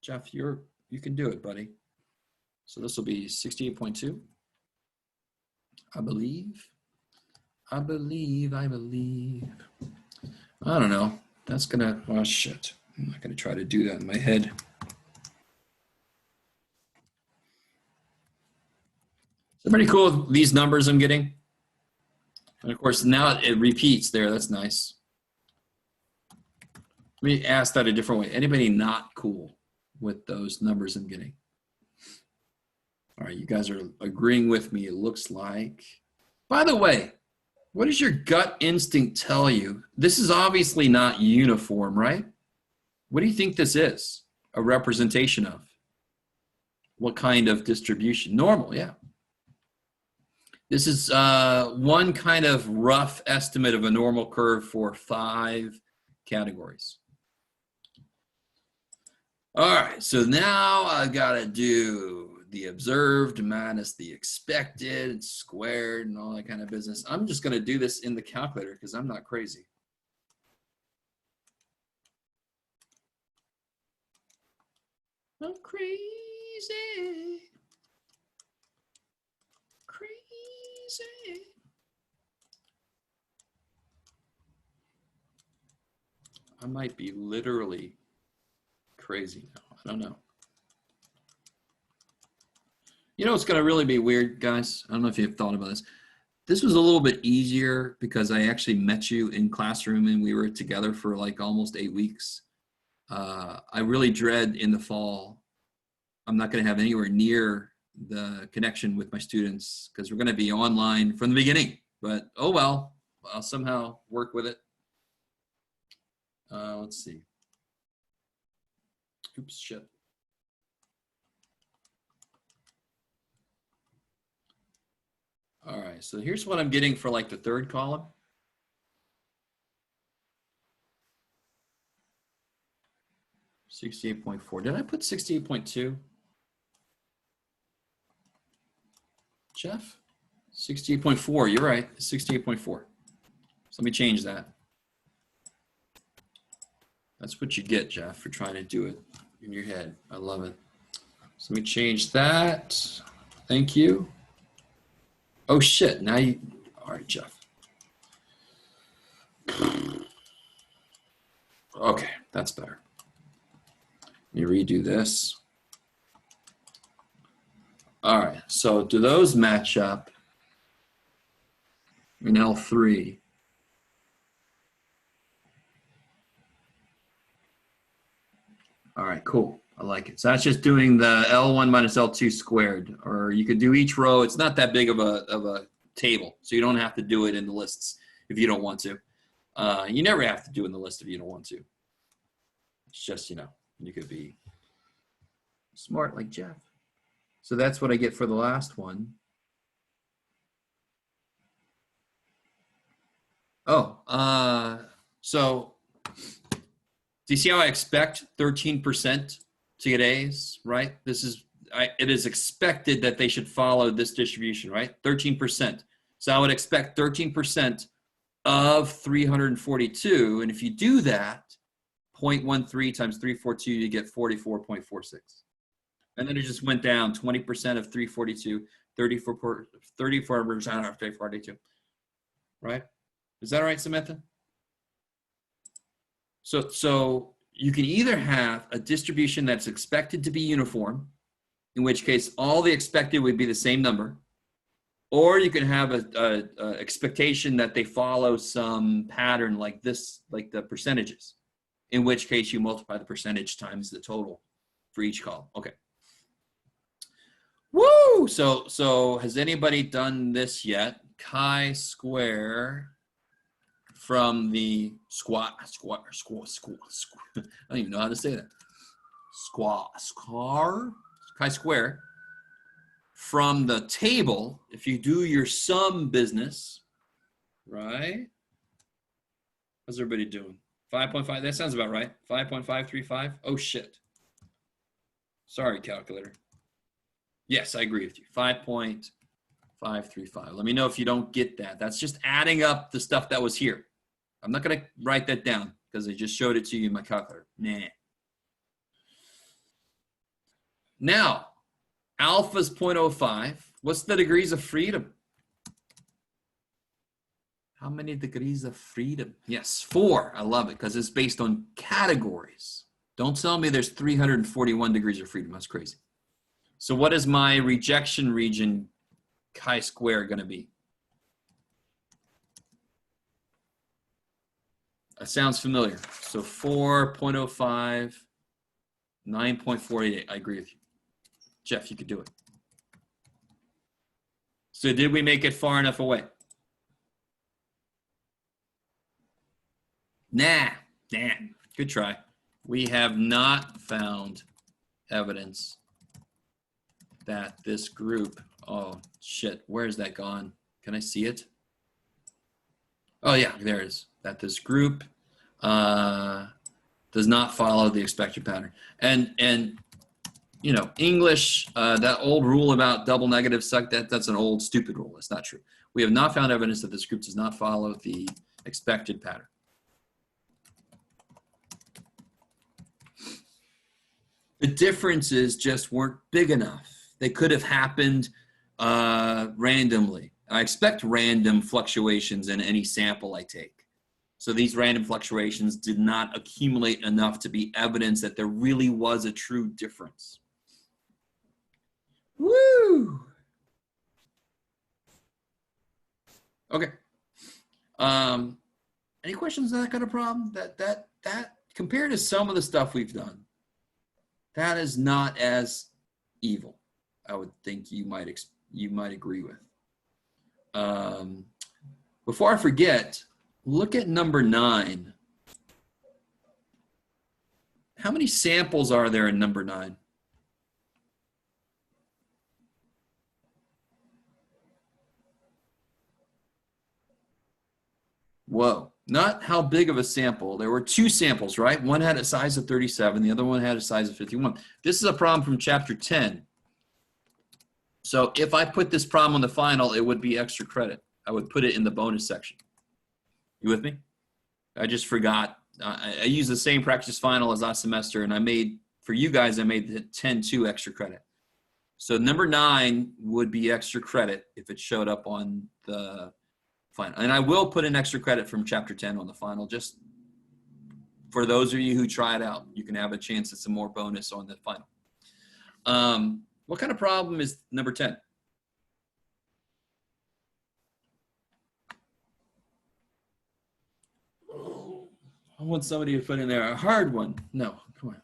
Jeff, you can do it, buddy. So this will be 68.2. I believe. I don't know. That's gonna, oh shit. I'm not gonna try to do that in my head. Is it pretty cool with these numbers I'm getting? And of course, now it repeats there. That's nice. Let me ask that a different way. Anybody not cool with those numbers I'm getting? All right, you guys are agreeing with me, it looks like. By the way, what does your gut instinct tell you? This is obviously not uniform, right? What do you think this is a representation of? What kind of distribution? Normal, yeah. This is one kind of rough estimate of a normal curve for 5 categories. All right, so now I've got to do the observed minus the expected squared and all that kind of business. I'm just going to do this in the calculator because I'm not crazy. I'm crazy. Crazy. I might be literally crazy now. I don't know. You know, it's going to really be weird, guys. I don't know if you've thought about this. This was a little bit easier because I actually met you in classroom and we were together for like almost 8 weeks. I really dread in the fall, I'm not going to have anywhere near the connection with my students because we're going to be online from the beginning. But oh well, I'll somehow work with it. Let's see. Oops, shit. All right, so here's what I'm getting for like the 3rd column. $68.4. Did I put 68.2? Jeff? 68.4, you're right, 68.4. So let me change that. That's what you get, Jeff, for trying to do it in your head. I love it. So let me change that. Thank you. Oh shit, now you, all right, Jeff. Okay, that's better. Let me redo this. All right, so do those match up in L3? All right, cool. I like it. So that's just doing the L1 minus L2 squared, or you could do each row. It's not that big of a table, so you don't have to do it in the lists if you don't want to. You never have to do in the list if you don't want to. It's just, you could be smart like Jeff. So that's what I get for the last one. So do you see how I expect 13% to get A's, right? It is expected that they should follow this distribution, right? 13%. So I would expect 13% of 342. And if you do that, 0.13 times 342, you get 44.46. And then it just went down 20% of 342, 34% of 342, right? Is that all right, Samantha? So you can either have a distribution that's expected to be uniform, in which case all the expected would be the same number, or you can have a expectation that they follow some pattern like this, like the percentages, in which case you multiply the percentage times the total for each column. Okay. Woo! So has anybody done this yet? Chi-square from the I don't even know how to say that. Chi-square from the table. If you do your sum business, right? How's everybody doing? 5.5, that sounds about right. 5.535. Oh shit. Sorry, calculator. Yes, I agree with you. 5.535. Let me know if you don't get that. That's just adding up the stuff that was here. I'm not going to write that down because I just showed it to you in my calculator. Nah. Now, alpha's 0.05. What's the degrees of freedom? How many degrees of freedom? Yes, 4. I love it because it's based on categories. Don't tell me there's 341 degrees of freedom. That's crazy. So what is my rejection region chi-square going to be? That sounds familiar. So 4.05, 9.48. I agree with you. Jeff, you could do it. So did we make it far enough away? Nah. Good try. We have not found evidence that this group, oh shit, where's that gone? Can I see it? Oh yeah, there it is. That this group does not follow the expected pattern. And English, that old rule about double negatives, that's an old stupid rule. It's not true. We have not found evidence that this group does not follow the expected pattern. The differences just weren't big enough. They could have happened randomly. I expect random fluctuations in any sample I take. So these random fluctuations did not accumulate enough to be evidence that there really was a true difference. Woo! Okay. Any questions on that kind of problem? That compared to some of the stuff we've done, that is not as evil. I would think you might agree with. Before I forget, look at number 9. How many samples are there in number 9? Whoa, not how big of a sample. There were 2 samples, right? One had a size of 37, the other one had a size of 51. This is a problem from chapter 10. So if I put this problem on the final, it would be extra credit. I would put it in the bonus section. You with me? I just forgot. I used the same practice final as last semester, and I made the 10-2 extra credit. So number 9 would be extra credit if it showed up on the final. And I will put an extra credit from chapter 10 on the final, just for those of you who try it out. You can have a chance at some more bonus on the final. What kind of problem is number 10? I want somebody to put in there a hard one. No, come on.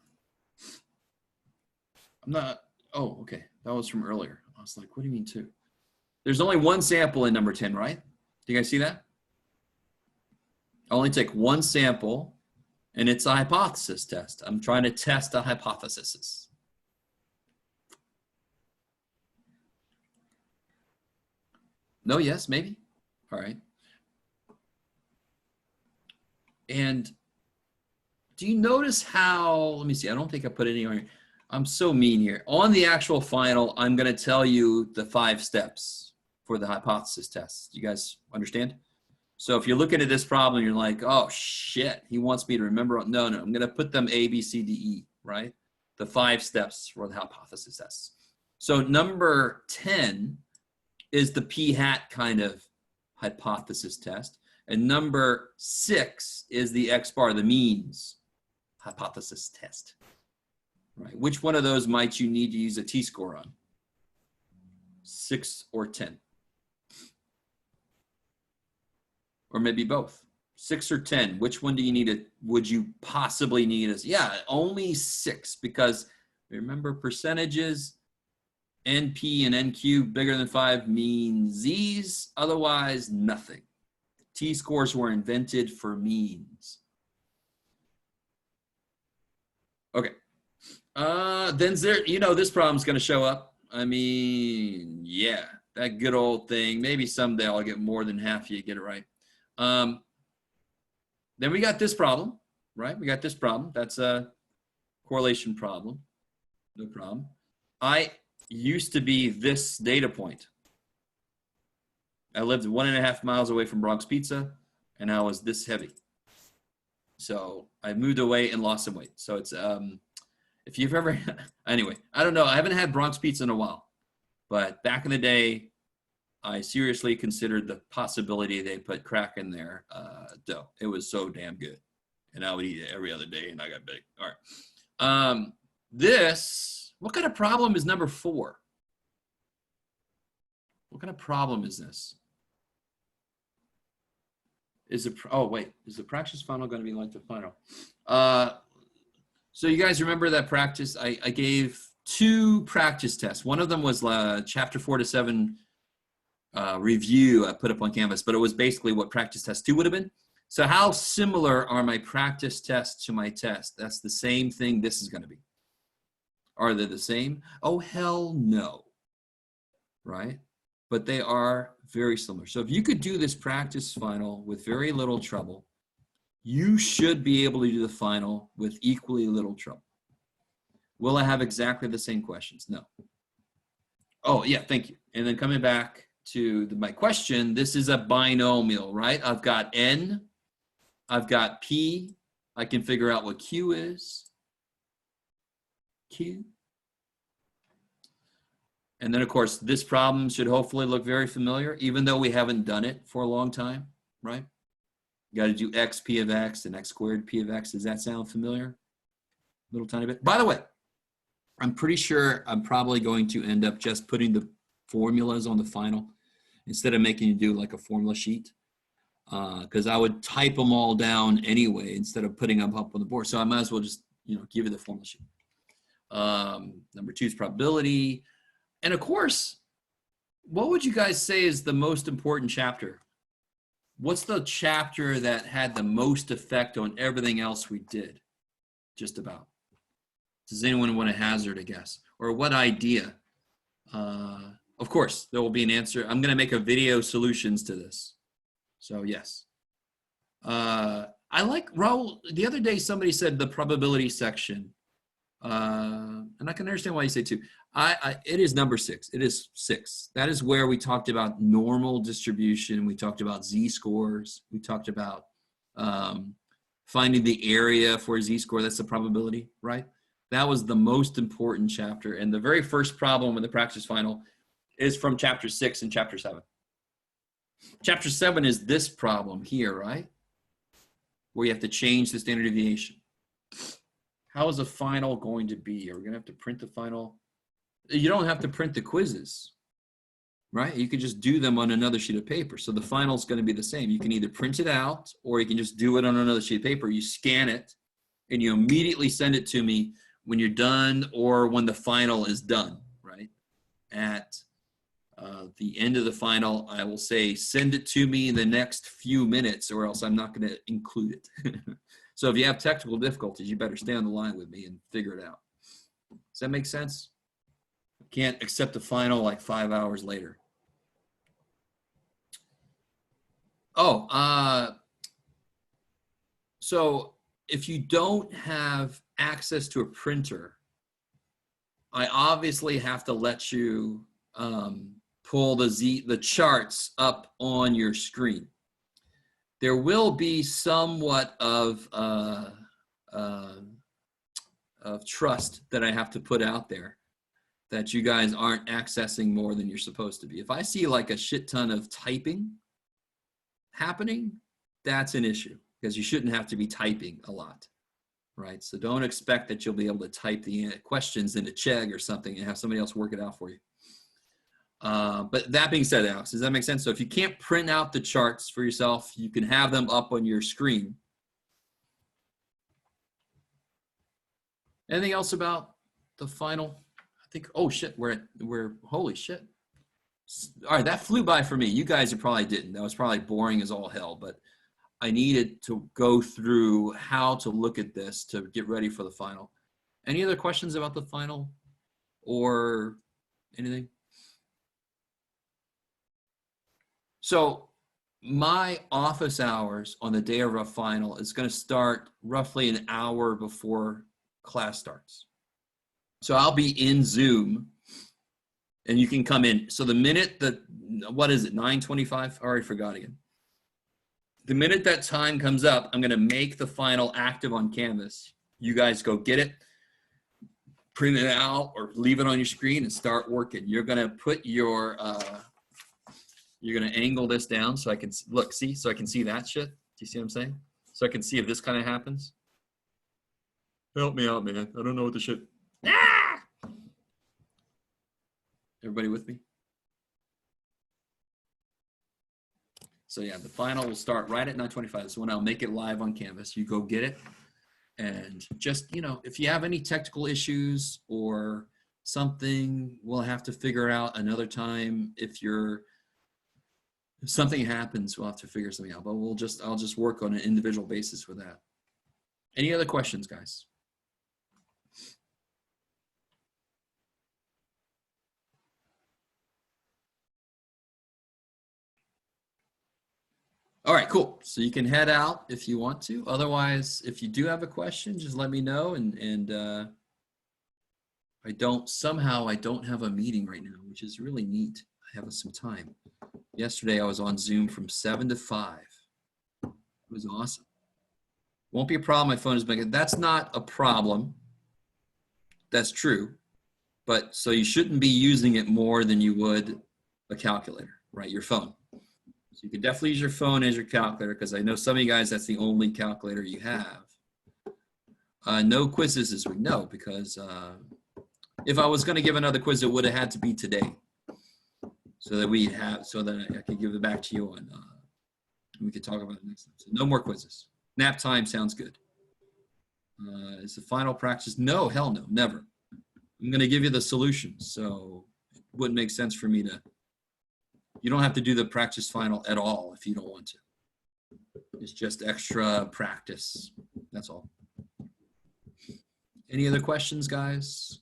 I'm not. Oh, okay. That was from earlier. I was like, what do you mean 2? There's only one sample in number 10, right? Do you guys see that? I only take one sample, and it's a hypothesis test. I'm trying to test a hypothesis. No, yes, maybe. All right. And do you notice how, let me see, I don't think I put it anywhere. I'm so mean here. On the actual final, I'm going to tell you the 5 steps for the hypothesis test. You guys understand? So if you're looking at this problem, you're like, oh, shit, he wants me to remember. No, I'm going to put them A, B, C, D, E, right? The 5 steps for the hypothesis test. So number 10 is the p-hat kind of hypothesis test. And number 6 is the x-bar, the means hypothesis test. Right? Which one of those might you need to use a t-score on? 6 or 10? Or maybe both. 6 or 10, which one do you need it? Would you possibly need as? Yeah, only 6, because remember percentages, NP and NQ bigger than 5 mean Z's, otherwise nothing. T-scores were invented for means. Okay. Then there, this problem's going to show up. I mean, yeah, that good old thing. Maybe someday I'll get more than half of you get it right. Then we got this problem, right? We got this problem. That's a correlation problem. No problem. I used to be this data point. I lived 1.5 miles away from Bronx Pizza, and I was this heavy. So I moved away and lost some weight. So it's, if you've ever, anyway, I don't know. I haven't had Bronx Pizza in a while, but back in the day, I seriously considered the possibility they put crack in their dough. It was so damn good. And I would eat it every other day, and I got big. All right. What kind of problem is number 4? What kind of problem is this? Is the practice final going to be like the final? So you guys remember that practice? I gave 2 practice tests. One of them was chapter 4 to 7 review I put up on Canvas, but it was basically what practice test 2 would have been. So how similar are my practice tests to my test? That's the same thing this is going to be. Are they the same? Oh, hell no. Right? But they are very similar. So if you could do this practice final with very little trouble, you should be able to do the final with equally little trouble. Will I have exactly the same questions? No. Oh, yeah, thank you. And then coming back to my question, this is a binomial, right? I've got N, I've got P. I can figure out what Q is. Q. And then, of course, this problem should hopefully look very familiar, even though we haven't done it for a long time, right? You got to do x p of x and x squared p of x. Does that sound familiar? A little tiny bit. By the way, I'm pretty sure I'm probably going to end up just putting the formulas on the final instead of making you do like a formula sheet, because I would type them all down anyway instead of putting them up on the board. So I might as well just give you the formula sheet. Number 2 is probability. And of course, what would you guys say is the most important chapter? What's the chapter that had the most effect on everything else we did? Just about. Does anyone want to hazard a guess? Or what idea? Of course, there will be an answer. I'm going to make a video solutions to this. So yes. I like, Raul, the other day somebody said the probability section. And I can understand why you say 2. It is number 6. It is 6. That is where we talked about normal distribution. We talked about z-scores. We talked about finding the area for a z-score. That's the probability, right? That was the most important chapter. And the very first problem in the practice final is from chapter 6 and chapter 7. Chapter 7 is this problem here, right? Where you have to change the standard deviation. How is the final going to be? Are we going to have to print the final? You don't have to print the quizzes, right? You can just do them on another sheet of paper. So the final is going to be the same. You can either print it out or you can just do it on another sheet of paper. You scan it and you immediately send it to me when you're done or when the final is done, right? At the end of the final, I will say, send it to me in the next few minutes or else I'm not going to include it. So if you have technical difficulties, you better stay on the line with me and figure it out. Does that make sense? Can't accept the final like 5 hours later. Oh, so if you don't have access to a printer, I obviously have to let you pull the charts up on your screen. There will be somewhat of trust that I have to put out there that you guys aren't accessing more than you're supposed to be. If I see like a shit ton of typing happening, that's an issue because you shouldn't have to be typing a lot, right? So don't expect that you'll be able to type the questions into Chegg or something and have somebody else work it out for you. But that being said, Alex, does that make sense? So if you can't print out the charts for yourself, you can have them up on your screen. Anything else about the final? I think, oh shit, we're holy shit. All right, that flew by for me. You guys probably didn't. That was probably boring as all hell, but I needed to go through how to look at this to get ready for the final. Any other questions about the final or anything? So my office hours on the day of our final is going to start roughly an hour before class starts. So I'll be in Zoom and you can come in. So the minute that, what is it, 9:25? I already forgot again. The minute that time comes up, I'm going to make the final active on Canvas. You guys go get it, print it out, or leave it on your screen and start working. You're going to put your, you're going to angle this down so I can look, see, so I can see that shit. Do you see what I'm saying? So I can see if this kind of happens. Help me out, man. I don't know what the shit. Ah! Everybody with me? So yeah, the final will start right at 9:25. So when I'll make it live on Canvas, you go get it. And just, you know, if you have any technical issues or something, we'll have to figure out another time. If something happens, we'll have to figure something out. But I'll just work on an individual basis with that. Any other questions, guys? All right, cool. So you can head out if you want to. Otherwise, if you do have a question, just let me know. And I don't have a meeting right now, which is really neat. I have some time. Yesterday, I was on Zoom from 7 to 5. It was awesome. Won't be a problem. My phone is big. That's not a problem. That's true. But so you shouldn't be using it more than you would a calculator, right? Your phone. So you can definitely use your phone as your calculator because I know some of you guys, that's the only calculator you have. No quizzes this week. No, because if I was going to give another quiz, it would have had to be today. So that I could give it back to you and we could talk about it next time. So no more quizzes. Nap time sounds good. Is the final practice? No, hell no, never. I'm going to give you the solution. So it wouldn't make sense for me to. You don't have to do the practice final at all if you don't want to. It's just extra practice. That's all. Any other questions, guys?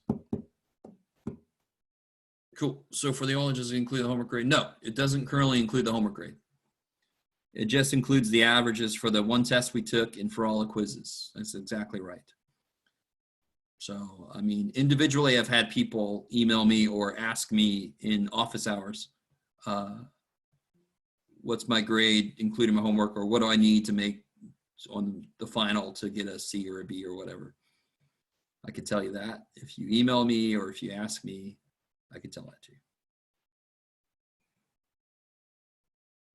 Cool. So for the only, does it include the homework grade? No, it doesn't currently include the homework grade. It just includes the averages for the one test we took and for all the quizzes. That's exactly right. So, I mean, individually, I've had people email me or ask me in office hours, what's my grade, including my homework, or what do I need to make on the final to get a C or a B or whatever. I could tell you that. If you email me or if you ask me, I could tell that to you.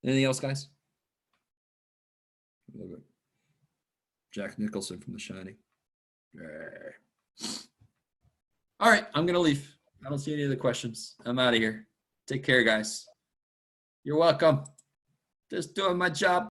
Anything else, guys? Jack Nicholson from The Shining. All right, I'm going to leave. I don't see any other questions. I'm out of here. Take care, guys. You're welcome. Just doing my job.